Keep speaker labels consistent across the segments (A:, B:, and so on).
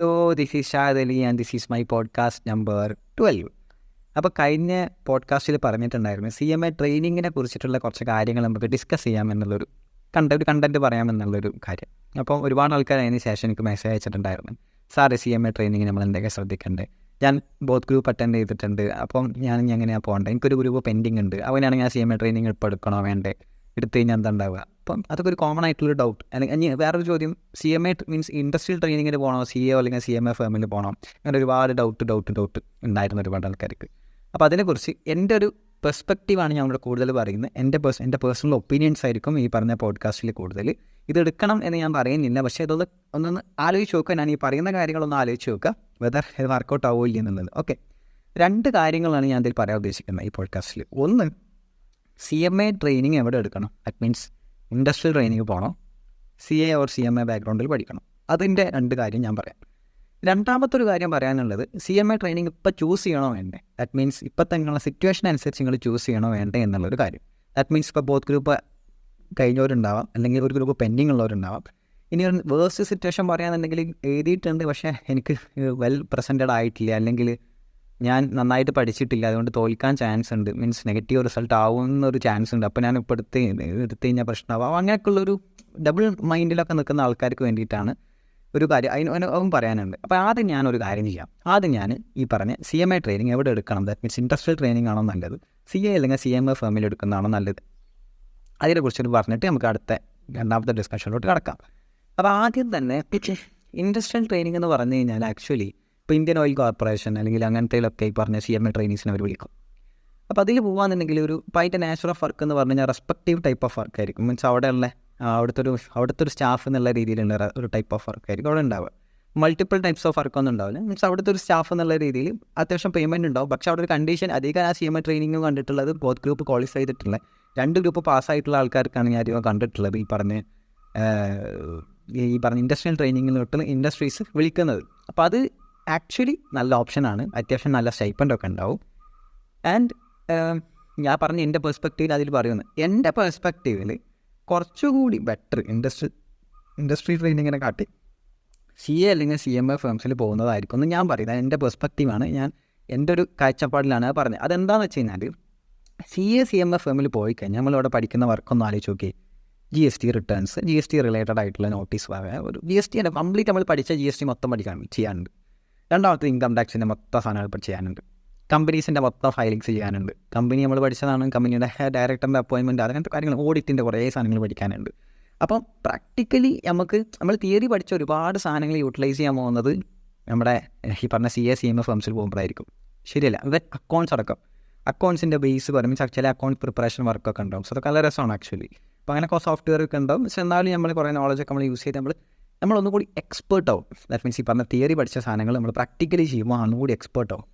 A: So this is Shad Ali and this is my podcast number 12. അപ്പോൾ കഴിഞ്ഞ പോഡ്കാസ്റ്റിൽ പറഞ്ഞിട്ടുണ്ടായിരുന്നു CMA ട്രെയിനിങ്ങിനെ കുറിച്ചിട്ടുള്ള കുറച്ച് കാര്യങ്ങൾ നമുക്ക് ഡിസ്കസ് ചെയ്യാമെന്നുള്ളൊരു കണ്ടൻറ്റ് പറയാമെന്നുള്ളൊരു കാര്യം. അപ്പോൾ ഒരുപാട് ആൾക്കാർ അതിന് ശേഷം എനിക്ക് മെസ്സേജ് അയച്ചിട്ടുണ്ടായിരുന്നു, സാറ് CMA ട്രെയിനിങ് നമ്മൾ എന്തൊക്കെ ശ്രദ്ധിക്കേണ്ടത്, ഞാൻ ബോത്ത് ഗ്രൂപ്പ് അറ്റൻഡ് ചെയ്തിട്ടുണ്ട്, അപ്പം ഞാൻ എങ്ങനെയാണ് പോകേണ്ടത്, എനിക്കൊരു ഗ്രൂപ്പ് പെൻഡിങ് ഉണ്ട്, അവനാണെങ്കിൽ ഞാൻ CMA ട്രെയിനിങ് ഇപ്പോൾ എടുക്കണോ വേണ്ടേ, എടുത്തു കഴിഞ്ഞാൽ എന്താ ഉണ്ടാവുക. അപ്പം അതൊക്കെ ഒരു കോമൺ ആയിട്ടുള്ളൊരു ഡൗട്ട്. അല്ലെങ്കിൽ വേറൊരു ചോദ്യം, CMA മീൻസ് ഇൻഡസ്ട്രിയൽ ട്രെയിനിങ്ങിന് പോകണോ, CA അല്ലെങ്കിൽ CMA ഫേമിൽ പോകണോ, അങ്ങനെ ഒരുപാട് ഡൗട്ട് ഉണ്ടായിരുന്നു ഒരുപാട് ആൾക്കാർക്ക്. അപ്പോൾ അതിനെക്കുറിച്ച് എൻ്റെ ഒരു പെർസ്പെക്റ്റീവാണ് ഞാൻ ഇവിടെ കൂടുതൽ പറയുന്നത്. എൻ്റെ പേഴ്സണൽ ഒപ്പീനിയൻസ് ആയിരിക്കും ഈ പറഞ്ഞ പോഡ്കാസ്റ്റിൽ കൂടുതൽ. ഇതെടുക്കണം എന്ന് ഞാൻ പറയുന്നില്ല, പക്ഷേ ഇതൊന്ന് ഒന്നൊന്ന് ആലോചിച്ച് നോക്കുക. ഞാൻ ഈ പറയുന്ന കാര്യങ്ങളൊന്ന് ആലോചിച്ച് നോക്കുക, വെദർ ഇത് വർക്കൗട്ട് ആവില്ല എന്നുള്ളത്. ഓക്കെ, 2 കാര്യങ്ങളാണ് ഞാൻ ഇതിൽ പറയാൻ ഉദ്ദേശിക്കുന്നത് ഈ പോഡ്കാസ്റ്റിൽ. ഒന്ന്, CMA ട്രെയിനിങ് എവിടെ എടുക്കണം, ദാറ്റ് മീൻസ് ഇൻഡസ്ട്രിയൽ ട്രെയിനിങ് പോകണോ, CA ഓർ CMA ബാക്ക്ഗ്രൗണ്ടിൽ പഠിക്കണം. അതിൻ്റെ 2 കാര്യം ഞാൻ പറയാം. രണ്ടാമത്തൊരു കാര്യം പറയാനുള്ളത്, CMA ട്രെയിനിങ് ഇപ്പോൾ ചൂസ് ചെയ്യണോ വേണ്ടേ, ദാറ്റ് മീൻസ് ഇപ്പോഴത്തെ നിങ്ങളുടെ സിറ്റുവേഷൻ അനുസരിച്ച് നിങ്ങൾ ചൂസ് ചെയ്യണോ വേണ്ടേ എന്നുള്ളൊരു കാര്യം. ദാറ്റ് മീൻസ് ഇപ്പോൾ ബോത്ത് ഗ്രൂപ്പ് കഴിഞ്ഞവരുണ്ടാവാം, അല്ലെങ്കിൽ ഒരു ഗ്രൂപ്പ് പെൻഡിങ് ഉള്ളവരുണ്ടാവാം. ഇനി ഒരു വേഴ്സ്റ്റ് സിറ്റുവേഷൻ പറയുകയാണെന്നുണ്ടെങ്കിൽ എഴുതിയിട്ടുണ്ട്, പക്ഷേ എനിക്ക് വെൽ പ്രസൻറ്റഡ് ആയിട്ടില്ല, അല്ലെങ്കിൽ ഞാൻ നന്നായിട്ട് പഠിച്ചിട്ടില്ല, അതുകൊണ്ട് തോൽക്കാൻ ചാൻസ് ഉണ്ട്, മീൻസ് നെഗറ്റീവ് റിസൾട്ട് ആവുന്നൊരു ചാൻസ് ഉണ്ട്, അപ്പോൾ ഞാൻ ഇപ്പോൾ എടുത്ത് കഴിഞ്ഞാൽ പ്രശ്നമാവും. അങ്ങനെയൊക്കെയുള്ളൊരു ഡബിൾ മൈൻഡിലൊക്കെ നിൽക്കുന്ന ആൾക്കാർക്ക് വേണ്ടിയിട്ടാണ് ഒരു കാര്യം അതിനും പറയാനുണ്ട്. അപ്പോൾ ആദ്യം ഞാനൊരു കാര്യം ചെയ്യാം. ആദ്യം ഞാൻ ഈ പറഞ്ഞ CMA ട്രെയിനിങ് എവിടെ എടുക്കണം, ദാറ്റ് മീൻസ് ഇൻഡസ്ട്രിയൽ ട്രെയിനിങ് ആണോ നല്ലത്, CA അല്ലെങ്കിൽ CMA ഫേമിൽ എടുക്കുന്നതാണോ നല്ലത്, അതിനെക്കുറിച്ചൊരു പറഞ്ഞിട്ട് നമുക്ക് അടുത്ത രണ്ടാമത്തെ ഡിസ്കഷനിലോട്ട് കിടക്കാം. അപ്പോൾ ആദ്യം തന്നെ ഇൻഡസ്ട്രിയൽ ട്രെയിനിങ് എന്ന് പറഞ്ഞു കഴിഞ്ഞാൽ ആക്ച്വലി ഇപ്പോൾ ഇന്ത്യൻ ഓയിൽ കോർപ്പറേഷൻ അല്ലെങ്കിൽ അങ്ങനത്തേലൊക്കെ ഈ പറഞ്ഞ CMA ട്രെയിനീസിനെ അവർ വിളിക്കും. അപ്പോൾ അതിൽ പോകുകയാണെന്നുണ്ടെങ്കിൽ ഇപ്പോൾ അതിൻ്റെ നേച്ചർ ഓഫ് വർക്ക് എന്ന് പറഞ്ഞു കഴിഞ്ഞാൽ റെസ്പെക്റ്റീവ് ടൈപ്പ് ഓഫ് വർക്ക് ആയിരിക്കും. മീൻസ് അവിടുത്തെ ഒരു സ്റ്റാഫ് എന്നുള്ള രീതിയിലുള്ള ഒരു ടൈപ്പ് ഓഫ് വർക്ക് ആയിരിക്കും അവിടെ ഉണ്ടാവുക. മൾട്ടിപ്പിൾ ടൈപ്സ് ഓഫ് വർക്കൊന്നും ഉണ്ടാവില്ല. മീൻസ് അവിടുത്തെ ഒരു സ്റ്റാഫ് എന്നുള്ള രീതിയിൽ അത്യാവശ്യം പേയ്മെൻറ്റ് ഉണ്ടാവും. പക്ഷേ അവിടെ ഒരു കണ്ടീഷൻ, അധികം ആ CMA ട്രെയിനിങ് കണ്ടിട്ടുള്ളത് ബോത്ത് ഗ്രൂപ്പ് ക്വാളിഫൈ ചെയ്തിട്ടുള്ള 2 ഗ്രൂപ്പ് പാസ്സായിട്ടുള്ള ആൾക്കാർക്കാണ് ഞാൻ അധികം കണ്ടിട്ടുള്ളത് ഈ പറഞ്ഞ ഇൻഡസ്ട്രിയൽ ട്രെയിനിങ്ങിലോട്ട് ഇൻഡസ്ട്രീസ് വിളിക്കുന്നത്. അപ്പോൾ അത് ആക്ച്വലി നല്ല ഓപ്ഷനാണ്, അത്യാവശ്യം നല്ല സ്റ്റൈപ്പൻ്റൊക്കെ ഉണ്ടാവും. ആൻഡ് ഞാൻ പറഞ്ഞ എൻ്റെ പെർസ്പെക്റ്റീവിൽ അതിൽ പറയുന്നത്, എൻ്റെ പെർസ്പെക്റ്റീവിൽ കുറച്ചുകൂടി ബെറ്റർ ഇൻഡസ്ട്രി ട്രെയിനിങ്ങിനെ കാട്ടി CA അല്ലെങ്കിൽ CMA ഫേംസിൽ പോകുന്നതായിരിക്കും എന്ന് ഞാൻ പറയുന്നത്. എൻ്റെ പെർസ്പെക്റ്റീവാണ്, എൻ്റെ ഒരു കാഴ്ചപ്പാടിലാണ് പറഞ്ഞത്. അതെന്താണെന്ന് വെച്ച് കഴിഞ്ഞാൽ CA CMA ഫേമിൽ പോയി കഴിഞ്ഞാൽ നമ്മളിവിടെ പഠിക്കുന്ന വർക്കൊന്നും ആലോചിച്ച് നോക്കി, GST റിട്ടേൺസ്, GST റിലേറ്റഡ് ആയിട്ടുള്ള നോട്ടീസ്, ഒരു GST കംപ്ലീറ്റ് നമ്മൾ പഠിച്ച GST മൊത്തം ചെയ്യാനുണ്ട്. രണ്ടാമത്തെ ഇൻകം ടാക്സിൻ്റെ മൊത്തം സാധനങ്ങൾ ചെയ്യാനുണ്ട്. കമ്പനീസിൻ്റെ മൊത്തം ഫയലിങ്സ് ചെയ്യാനുണ്ട്. കമ്പനി നമ്മൾ പഠിച്ചതാണ്, കമ്പനിയുടെ ഡയറക്ടറിൻ്റെ അപ്പോയിൻമെൻറ്റ്, അങ്ങനത്തെ കാര്യങ്ങൾ, ഓഡിറ്റിൻ്റെ കുറേ സാധനങ്ങൾ പഠിക്കാനുണ്ട്. അപ്പം പ്രാക്ടിക്കലി നമ്മൾ തിയറി പഠിച്ച ഒരുപാട് സാധനങ്ങൾ യൂട്ടിലൈസ് ചെയ്യാൻ പോകുന്നത് നമ്മുടെ ഈ പറഞ്ഞ CA CMA ഫേംസിൽ പോകുമ്പോഴായിരിക്കും. ശരിയല്ല, ഇവൻ അക്കൗണ്ട്സ് അടക്കം, അക്കൗണ്ട്സിൻ്റെ ബേസ് പറയുമ്പോൾ ആക്ച്വലി അക്കൗണ്ട് പ്രിപ്പറേഷൻ വർക്കൊക്കെ ഉണ്ടാവും. സോ അതൊക്കെ നല്ല രസമാണ് ആക്ച്വലി. അപ്പോൾ അങ്ങനെ കുറച്ച് സോഫ്റ്റ്വെയർ ഒക്കെ ഉണ്ടാവും. പക്ഷേ എന്നാലും നമ്മൾ കുറേ നോളജൊക്കെ നമ്മൾ യൂസ് ചെയ്ത് നമ്മളൊന്നുകൂടി എക്സ്പേർട്ട് ആവും. ദാറ്റ് മീൻസ് ഈ പറഞ്ഞ തിയറി പഠിച്ച സാധനങ്ങൾ നമ്മൾ പ്രാക്ടിക്കലി ചെയ്യുമ്പോൾ ഒന്നുകൂടി എക്സ്പേർട്ട് ആവും.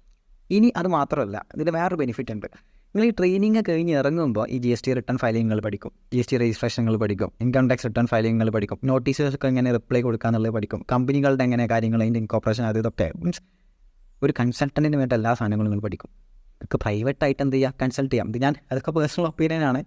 A: ഇനി അത് മാത്രമല്ല, ഇതിന് വേറൊരു ബെനിഫിറ്റ് ഉണ്ട്. നിങ്ങൾ ഈ ട്രെയിനിങ് കഴിഞ്ഞ് ഇറങ്ങുമ്പോൾ ഈ GST റിട്ടേൺ ഫയലിങ്ങൾ പഠിക്കും, GST രജിസ്ട്രേഷനുകൾ പഠിക്കും, ഇൻകം ടാക്സ് റിട്ടേൺ ഫയലിങ്ങൾ പഠിക്കും, നോട്ടീസൊക്കെ എങ്ങനെ റിപ്ലൈ കൊടുക്കാന്നുള്ളത് പഠിക്കും, കമ്പനികളുടെ എങ്ങനെ കാര്യങ്ങൾ, അതിൻ്റെ ഇൻകോർപ്പറേഷൻ, അത് ഇതൊക്കെ. മീൻസ് ഒരു കൺസൾട്ടൻറ്റിന് വേണ്ട എല്ലാ സാധനങ്ങളും നിങ്ങൾ പഠിക്കും. ഇതൊക്കെ പ്രൈവറ്റായിട്ട് എന്ത് ചെയ്യുക, കൺസൾട്ട് ചെയ്യാം. അതൊക്കെ പേഴ്സണൽ ഒപ്പീനിയനാണ്.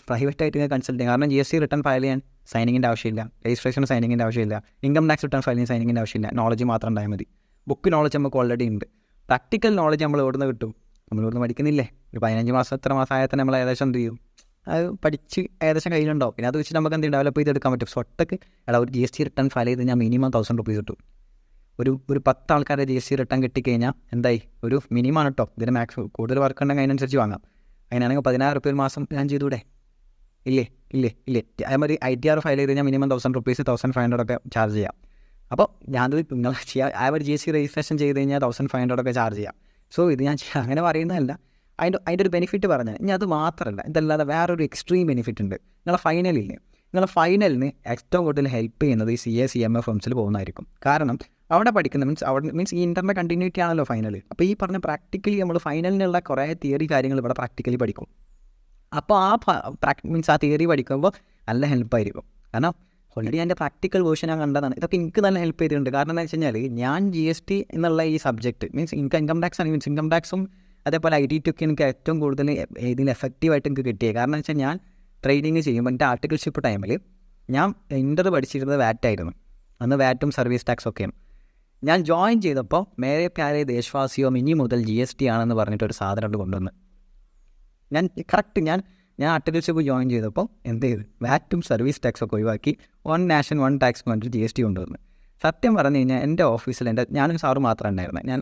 A: പ്രൈവറ്റായിട്ട് കൺസൾട്ട് ചെയ്യാം. കാരണം GST റിട്ടേൺ ഫയൽ ചെയ്യാൻ സൈനിങ്ങിൻ്റെ ആവശ്യമില്ല, രജിസ്ട്രേഷൻ സൈനിങ്ങിൻ്റെ ആവശ്യമില്ല, ഇൻകം ടാക്സ് റിട്ടേൺ ഫയൽ ചെയ്യാൻ സൈനിങ്ങിൻ്റെ ആവശ്യമില്ല. നോളജ് മാത്രം ഉണ്ടായാൽ മതി. ബുക്ക് നോളജ് നമുക്ക് ഓൾറെഡി ഉണ്ട്. പ്രാക്ടിക്കൽ നോളജ് നമ്മൾ എവിടെ നിന്ന് കിട്ടും, നമ്മളിവിടുന്ന് പഠിക്കുന്നില്ലേ. ഒരു 15 മാസം എത്ര മാസമായാൽ തന്നെ നമ്മൾ ഏകദേശം എന്ത് ചെയ്യും, അത് പഠിച്ച് ഏകദേശം കയ്യിലുണ്ടാവും. പിന്നെ അത് വെച്ചിട്ട് നമുക്ക് എന്ത് ഡെവലപ്പ് ചെയ്തെടുക്കാൻ പറ്റും. സ്വട്ടക്ക് ഒരു GST റിട്ടേൺ ഫയൽ ചെയ്ത് ഞാൻ മിനിമം 1000 റുപ്പീസ് കിട്ടും. ഒരു 10 ആൾക്കാരുടെ GST റിട്ടേൺ കിട്ടിക്കഴിഞ്ഞാൽ എന്തായി, ഒരു മിനിമമാണ് കേട്ടോ. ഇതിന് മാക്സിമം കൂടുതൽ വർക്ക് ഉണ്ടെങ്കിൽ അതിനനുസരിച്ച് വാങ്ങാം. അതിനാണെങ്കിൽ 10,000 റുപ്യ ഒരു മാസം ഞാൻ ചെയ്തൂടെ? ഇല്ലേ. അതേമാതിരി ITR ഫയൽ ചെയ്ത് കഴിഞ്ഞാൽ മിനിമം 1000 റുപ്പീസ്, 1500 ഒക്കെ ചാർജ് ചെയ്യാം. അപ്പോൾ ഞാനത് നിങ്ങൾ ഒരു GST രജിസ്ട്രേഷൻ ചെയ്ത് കഴിഞ്ഞാൽ 1500 ഒക്കെ ചാർജ് ചെയ്യാം. സോ ഇത് ഞാൻ അങ്ങനെ പറയുന്നതല്ല, അതിൻ്റെ ഒരു ബെനിഫിറ്റ് പറഞ്ഞാൽ. ഇനി അത് മാത്രമല്ല, ഇതല്ലാതെ വേറൊരു എക്സ്ട്രീം ബെനിഫിറ്റ് ഉണ്ട്. നിങ്ങളെ ഫൈനലിന് ഏറ്റവും കൂടുതൽ ഹെൽപ്പ് ചെയ്യുന്നത് ഈ CA CMA ഫേംസിൽ പോകുന്നതായിരിക്കും. കാരണം അവിടെ പഠിക്കുന്ന മീൻസ് ഈ ഇൻ്റർനെ കണ്ടിന്യൂറ്റി ആണല്ലോ ഫൈനൽ. അപ്പോൾ ഈ പറഞ്ഞ പ്രാക്ടിക്കലി നമ്മൾ ഫൈനലിനുള്ള കുറേ തിയറി കാര്യങ്ങൾ ഇവിടെ പ്രാക്ടിക്കലി പഠിക്കും. അപ്പോൾ ആ തിയറി പഠിക്കുമ്പോൾ നല്ല ഹെൽപ്പായിരിക്കും. കാരണം ഓൾറെഡി എൻ്റെ പ്രാക്ടിക്കൽ വേർഷൻ ഞാൻ കണ്ടതാണ്. ഇതൊക്കെ എനിക്ക് നല്ല ഹെൽപ്പ് ചെയ്തിട്ടുണ്ട്. കാരണം എന്താ വെച്ച് കഴിഞ്ഞാൽ ഞാൻ GST എന്നുള്ള ഈ സബ്ജക്റ്റ് മീൻസ് എനിക്ക് ഇൻകം ടാക്സ് ആണ്. മീൻസ് ഇൻകം ടാക്സും അതേപോലെ IDT ഒക്കെ എനിക്ക് ഏറ്റവും കൂടുതൽ ഇതിൽ എഫക്റ്റീവായിട്ട് എനിക്ക് കിട്ടിയത്. കാരണം എന്ന് വെച്ചാൽ ഞാൻ ട്രെയിനിങ് ചെയ്യുമ്പോൾ എൻ്റെ ആർട്ടിക്കിൾഷിപ്പ് ടൈമിൽ ഞാൻ പഠിച്ചിരുന്നത് VAT ആയിരുന്നു. അന്ന് വാറ്റും സർവീസ് ടാക്സ് ഒക്കെയാണ്. ഞാൻ ജോയിൻ ചെയ്തപ്പോൾ മേരെ പ്യാരെ ദേശവാസിയോ ഇനി മുതൽ GST ആണെന്ന് പറഞ്ഞിട്ടൊരു സാധനം കൊണ്ടുവന്ന് ഞാൻ ആർട്ടിക്കൽഷിപ്പ് ജോയിൻ ചെയ്തപ്പോൾ എന്ത് ചെയ്തു, വാറ്റും സർവീസ് ടാക്സ് ഒക്കെ ഒഴിവാക്കി 1 നാഷൻ 1 ടാക്സ് പറഞ്ഞിട്ട് GST കൊണ്ടുവന്നു. സത്യം പറഞ്ഞു കഴിഞ്ഞാൽ എൻ്റെ ഓഫീസിൽ ഞാനും സാറ് മാത്രം ഉണ്ടായിരുന്നത്. ഞാൻ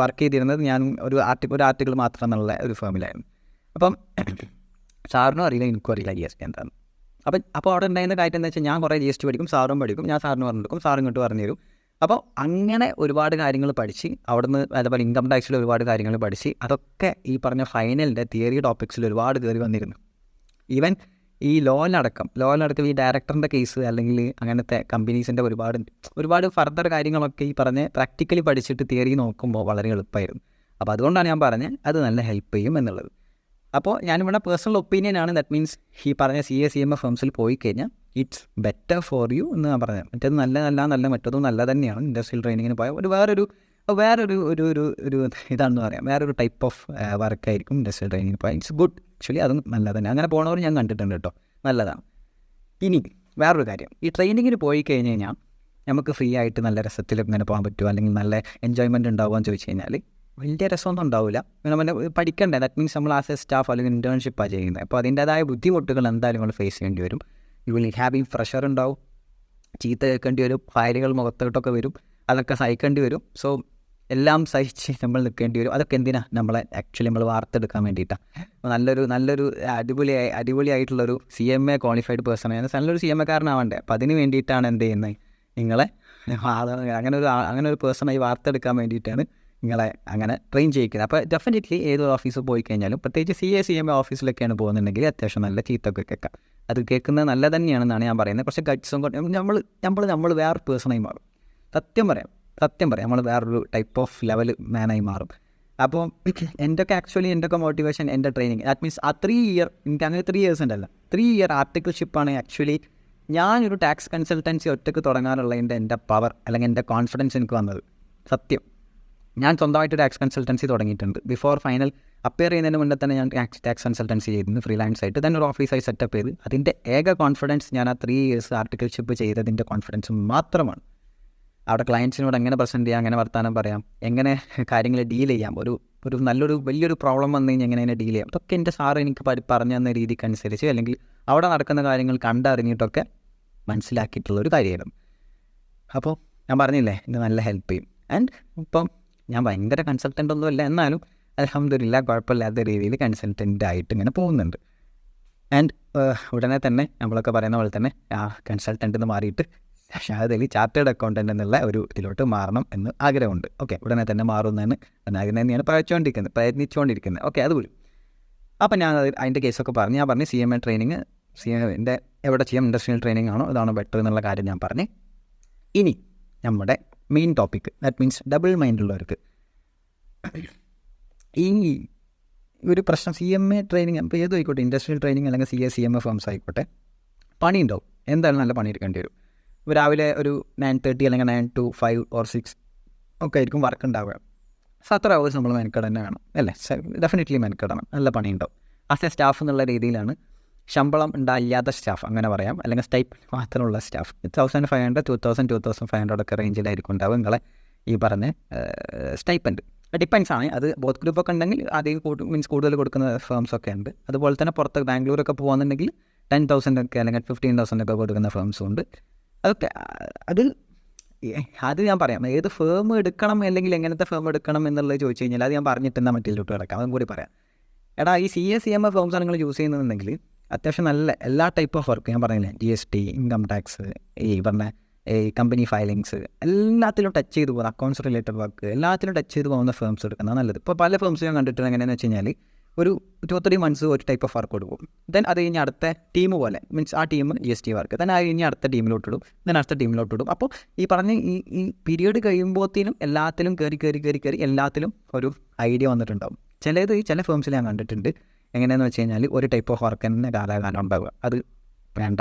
A: വർക്ക് ചെയ്തിരുന്നത് ഞാൻ ഒരു ആർട്ടിക്കിൾ മാത്രം എന്നുള്ള ഒരു ഫേമിലായിരുന്നു. അപ്പം സാറിനും അറിയില്ല, എനിക്കും അറിയില്ല GST എന്താണ്. അപ്പോൾ അവിടെ ഉണ്ടായിരുന്ന കാര്യം എന്താ വെച്ചാൽ ഞാൻ കുറേ GST പഠിക്കും, സാറും പഠിക്കും, ഞാൻ സാറിന് പറഞ്ഞു കൊടുക്കും, സാറും ഇങ്ങോട്ട് പറഞ്ഞു തരും. അപ്പോൾ അങ്ങനെ ഒരുപാട് കാര്യങ്ങൾ പഠിച്ച് അവിടുന്ന് അതേപോലെ ഇൻകം ടാക്സിൽ ഒരുപാട് കാര്യങ്ങൾ പഠിച്ച് അതൊക്കെ ഈ പറഞ്ഞ ഫൈനലിൻ്റെ തിയറി ടോപ്പിക്സിൽ ഒരുപാട് കയറി വന്നിരുന്നു. ഈവൻ ഈ ലോയിലടക്കം ഈ ഡയറക്ടറിൻ്റെ കേസ് അല്ലെങ്കിൽ അങ്ങനത്തെ കമ്പനീസിൻ്റെ ഒരുപാട് ഫർദർ കാര്യങ്ങളൊക്കെ ഈ പറഞ്ഞ് പ്രാക്ടിക്കലി പഠിച്ചിട്ട് തിയറി നോക്കുമ്പോൾ വളരെ എളുപ്പമായിരുന്നു. അപ്പോൾ അതുകൊണ്ടാണ് ഞാൻ പറഞ്ഞത് അത് നല്ല ഹെൽപ്പ് ചെയ്യും എന്നുള്ളത്. അപ്പോൾ ഞാനിവിടെ പേഴ്സണൽ ഒപ്പീനിയനാണ്. ദാറ്റ് മീൻസ് ഈ പറഞ്ഞ CA CMA ഫേംസിൽ പോയി കഴിഞ്ഞാൽ ഇറ്റ്സ് ബെറ്റർ ഫോർ യു എന്ന് ഞാൻ പറഞ്ഞത്. മറ്റേത് നല്ല മറ്റതും നല്ല തന്നെയാണ്. ഇൻഡസ്ട്രിയൽ ട്രെയിനിങ്ങിന് പോയാൽ വേറൊരു ഇതാണെന്ന് പറയാം, വേറൊരു ടൈപ്പ് ഓഫ് വർക്കായിരിക്കും ഇൻഡസ്ട്രിയൽ ട്രെയിനിങ്ങിന് പോയാൽ. ഇറ്റ്സ് ഗുഡ് ആക്ച്വലി, അതും നല്ല തന്നെ. അങ്ങനെ പോണവർ ഞാൻ കണ്ടിട്ടുണ്ട് കേട്ടോ, നല്ലതാണ്. ഇനി വേറൊരു കാര്യം, ഈ ട്രെയിനിങ്ങിന് പോയി കഴിഞ്ഞ് കഴിഞ്ഞാൽ നമുക്ക് ഫ്രീ ആയിട്ട് നല്ല രസത്തിൽ ഇങ്ങനെ പോകാൻ പറ്റുമോ അല്ലെങ്കിൽ നല്ല എൻജോയ്മെൻറ്റ് ഉണ്ടാവുക എന്ന് ചോദിച്ചു കഴിഞ്ഞാൽ വലിയ രസമൊന്നും ഉണ്ടാവില്ല. നമ്മൾ പഠിക്കണ്ടേ, ദാറ്റ് മീൻസ് നമ്മൾ ആസ് എ സ്റ്റാഫ് അല്ലെങ്കിൽ ഇൻറ്റേൺഷിപ്പാണ് ചെയ്യുന്നത്. അപ്പോൾ അതിൻ്റേതായ ബുദ്ധിമുട്ടുകൾ എന്തായാലും നമ്മൾ ഫേസ് ചെയ്യേണ്ടി വരും. യു വിൽ ഹാവിങ് പ്രഷർ ഉണ്ടാവും, ചീത്ത കേൾക്കേണ്ടി വരും, ഫയലുകൾ മുഖത്തോട്ടൊക്കെ വരും, അതൊക്കെ സഹിക്കേണ്ടി വരും. സോ എല്ലാം സഹിച്ച് നമ്മൾ നിൽക്കേണ്ടി വരും. അതൊക്കെ എന്തിനാണ് ആക്ച്വലി നമ്മൾ വാർത്തെടുക്കാൻ വേണ്ടിയിട്ടാണ്. നല്ലൊരു അടിപൊളിയായിട്ടുള്ളൊരു CMA ക്വാളിഫൈഡ് പേഴ്സൺ, നല്ലൊരു CMA കാരനാവണ്ടേ. അപ്പോൾ അതിന് വേണ്ടിയിട്ടാണ് എന്ത് ചെയ്യുന്നത്, നിങ്ങളെ അങ്ങനെ ഒരു പേഴ്സണായി വാർത്തെടുക്കാൻ വേണ്ടിയിട്ടാണ് നിങ്ങളെ അങ്ങനെ ട്രെയിൻ ചെയ്യിക്കുന്നത്. അപ്പോൾ ഡെഫിനറ്റ്ലി ഏത് ഓഫീസിൽ പോയി കഴിഞ്ഞാലും പ്രത്യേകിച്ച് CA CMA ഓഫീസിലൊക്കെയാണ് പോകുന്നുണ്ടെങ്കിൽ അത്യാവശ്യം നല്ല ചീത്തൊക്കെ കേൾക്കാം. അത് കേൾക്കുന്നത് നല്ല തന്നെയാണെന്നാണ് ഞാൻ പറയുന്നത്. കുറച്ച് ഗട്ട്സും നമ്മൾ വേറൊരു പേഴ്സണായി മാറും. സത്യം പറയാം നമ്മൾ വേറൊരു ടൈപ്പ് ഓഫ് ലെവൽ മാനായി മാറും. അപ്പോൾ എൻ്റെ മോട്ടിവേഷൻ, എൻ്റെ ട്രെയിനിങ്, ദാറ്റ് മീൻസ് ആ 3 ഇയർ, എനിക്ക് അങ്ങനെ 3 ഇയേഴ്സ് ഉണ്ടല്ല, 3 ഇയർ ആർട്ടിക്കിൾഷിപ്പാണ് ആക്ച്വലി ഞാനൊരു ടാക്സ് കൺസൾട്ടൻസി ഒറ്റയ്ക്ക് തുടങ്ങാനുള്ളതിൻ്റെ എൻ്റെ പവർ അല്ലെങ്കിൽ എൻ്റെ കോൺഫിഡൻസ് എനിക്ക് വന്നത്. സത്യം, ഞാൻ സ്വന്തമായിട്ട് ടാക്സ് കൺസൾട്ടൻസി തുടങ്ങിയിട്ടുണ്ട്. ബിഫോർ ഫൈനൽ അപ്പിയർ ചെയ്യുന്നതിന് മുന്നേ തന്നെ ഞാൻ ടാക്സ് കൺസൾട്ടൻസി ചെയ്തിരുന്നു ഫ്രീലാൻസ് ആയിട്ട്. തന്നെ ഒരു ഓഫീസായി സെറ്റപ്പ് ചെയ്ത് അതിൻ്റെ ഏക കോൺഫിഡൻസ് ഞാൻ ആ 3 ഇയേഴ്സ് ആർട്ടിക്കിൾഷിപ്പ് ചെയ്തതിൻ്റെ കോൺഫിഡൻസ് മാത്രമാണ്. അവിടെ ക്ലയൻസിനോട് എങ്ങനെ പ്രസൻറ്റ് ചെയ്യാം, എങ്ങനെ വർത്താനം പറയാം, എങ്ങനെ കാര്യങ്ങൾ ഡീൽ ചെയ്യാം, ഒരു വലിയൊരു പ്രോബ്ലം വന്നു കഴിഞ്ഞാൽ എങ്ങനെ ഡീൽ ചെയ്യാം, അതൊക്കെ എൻ്റെ സാറ് എനിക്ക് പറഞ്ഞു തന്ന രീതിക്കനുസരിച്ച് അല്ലെങ്കിൽ അവിടെ നടക്കുന്ന കാര്യങ്ങൾ കണ്ടറിഞ്ഞിട്ടൊക്കെ മനസ്സിലാക്കിയിട്ടുള്ളൊരു കാര്യമായിരുന്നു. അപ്പോൾ ഞാൻ പറഞ്ഞില്ലേ, ഇത് നല്ല ഹെൽപ്പ് ചെയ്യും. ആൻഡ് ഇപ്പം ഞാൻ ഭയങ്കര കൺസൾട്ടൻ്റ് ഒന്നുമല്ല, എന്നാലും അൽഹംദുലില്ലാ കുഴപ്പമില്ലാത്ത രീതിയിൽ കൺസൾട്ടൻ്റായിട്ട് ഇങ്ങനെ പോകുന്നുണ്ട്. ആൻഡ് ഉടനെ തന്നെ നമ്മളൊക്കെ പറയുന്ന പോലെ തന്നെ ആ കൺസൾട്ടൻ്റ് എന്ന് മാറിയിട്ട് ഷാഹദലി ചാർട്ടേഡ് അക്കൗണ്ടൻ്റ് എന്നുള്ള ഒരു ഇതിലോട്ട് മാറണം എന്ന് ആഗ്രഹമുണ്ട്. ഓക്കെ, ഉടനെ തന്നെ മാറുന്നതിന് ആഗ്രഹം തന്നെയാണ് പ്രയത്നിച്ചുകൊണ്ടിരിക്കുന്നത്. ഓക്കെ, അത് പോലും. അപ്പം ഞാൻ അതിൻ്റെ കേസൊക്കെ ഞാൻ പറഞ്ഞു CMA ട്രെയിനിങ്, CMA എവിടെ ചെയ്യാം, ഇൻഡസ്ട്രിയൽ ട്രെയിനിങ് ആണോ അതാണോ ബെറ്റർ എന്നുള്ള കാര്യം ഞാൻ പറഞ്ഞു. ഇനി നമ്മുടെ main topic, that means double മൈൻഡുള്ളവർക്ക് ഈ ഒരു പ്രശ്നം CMA ട്രെയിനിങ് ഇപ്പോൾ ഏതും ആയിക്കോട്ടെ, ഇൻഡസ്ട്രിയൽ ട്രെയിനിങ് അല്ലെങ്കിൽ CA CMA ഫേംസ് ആയിക്കോട്ടെ, പണി ഉണ്ടാവും, എന്തായാലും നല്ല പണി എടുക്കേണ്ടി വരും. രാവിലെ ഒരു 9:30 അല്ലെങ്കിൽ 9 to 5 or 6 ഒക്കെ ആയിരിക്കും വർക്ക് ഉണ്ടാവുക. സോ അത്ര അവേഴ്സ് നമ്മൾ മെനക്കെട് തന്നെ വേണം അല്ലേ, ഡെഫിനറ്റ്ലി മെനക്കെടണം, നല്ല പണി ഉണ്ടാവും. ആസ് എ സ്റ്റാഫ് എന്നുള്ള രീതിയിലാണ്, ശമ്പളം ഉണ്ടാകാത്ത സ്റ്റാഫ് അങ്ങനെ പറയാം, അല്ലെങ്കിൽ സ്റ്റൈപ്പൻഡ് മാത്രമുള്ള സ്റ്റാഫ് 1500, 2000, 2500 ഒക്കെ റേഞ്ചിലായിരിക്കും ഉണ്ടാവും നിങ്ങളെ ഈ പറഞ്ഞ സ്റ്റൈപ്പൻഡ്. ഡിപ്പെൻസ് ആണ്, അത് ബോത്ത് ഗ്രൂപ്പൊക്കെ ഉണ്ടെങ്കിൽ അധികം കൂടുതൽ കൊടുക്കുന്ന ഫേംസ് ഒക്കെ ഉണ്ട്. അതുപോലെ തന്നെ പുറത്ത് ബാംഗ്ലൂരൊക്കെ പോകുകയെന്നുണ്ടെങ്കിൽ 10,000 ഒക്കെ അല്ലെങ്കിൽ 15,000 ഒക്കെ കൊടുക്കുന്ന ഫേംസും ഉണ്ട്. അതൊക്കെ അത് ഞാൻ പറയാം, ഏത് ഫേം എടുക്കണം അല്ലെങ്കിൽ എങ്ങനത്തെ ഫേം എടുക്കണം എന്നുള്ളത് ചോദിച്ചു കഴിഞ്ഞാൽ അത് ഞാൻ പറഞ്ഞിട്ട് എന്നാൽ മറ്റിലോട്ട് കിടക്കാം, അതും കൂടി പറയാം. എടാ, ഈ CA CMA ഫേംസാണ് നിങ്ങൾ യൂസ് ചെയ്യുന്നതെങ്കിൽ അത്യാവശ്യം നല്ല എല്ലാ ടൈപ്പ് ഓഫ് വർക്ക് ഞാൻ പറഞ്ഞില്ലേ, GST, ഇൻകം ടാക്സ്, ഈ പറഞ്ഞ ഈ കമ്പനി ഫയലിങ്സ്, എല്ലാത്തിലും ടച്ച് ചെയ്ത് പോകുന്ന അക്കൗണ്ട്സ് റിലേറ്റഡ് വർക്ക്, എല്ലാത്തിലും ടച്ച് ചെയ്ത് പോകുന്ന ഫേംസ് എടുക്കുന്നത് നല്ലത്. ഇപ്പോൾ പല ഫേംസ് ഞാൻ കണ്ടിട്ടുണ്ട് എങ്ങനെയാണെന്ന് വെച്ച് കഴിഞ്ഞാൽ ഒരു 2-3 months ഒരു ടൈപ്പ് ഓഫ് വർക്ക് കൊടുക്കും, ദെൻ അത് കഴിഞ്ഞ് അടുത്ത ടീം പോലെ മീൻസ് ആ ടീം GST വർക്ക്, ദെൻ അത് കഴിഞ്ഞ് അടുത്ത ടീമിലോട്ടിടും, ദെൻ അടുത്ത ടീമിലോട്ടിടും. അപ്പോൾ ഈ പറഞ്ഞ ഈ പീരീഡ് കഴിയുമ്പോഴത്തേനും എല്ലാത്തിലും കയറി എല്ലാത്തിലും ഒരു ഐഡിയ വന്നിട്ടുണ്ടാവും. ചില ഫേംസിൽ ഞാൻ കണ്ടിട്ടുണ്ട് എങ്ങനെയാണെന്ന് വെച്ച് കഴിഞ്ഞാൽ ഒരു ടൈപ്പ് ഓഫ് വർക്ക് തന്നെ കാലാകാലം ഉണ്ടാവുക, അത് വേണ്ട,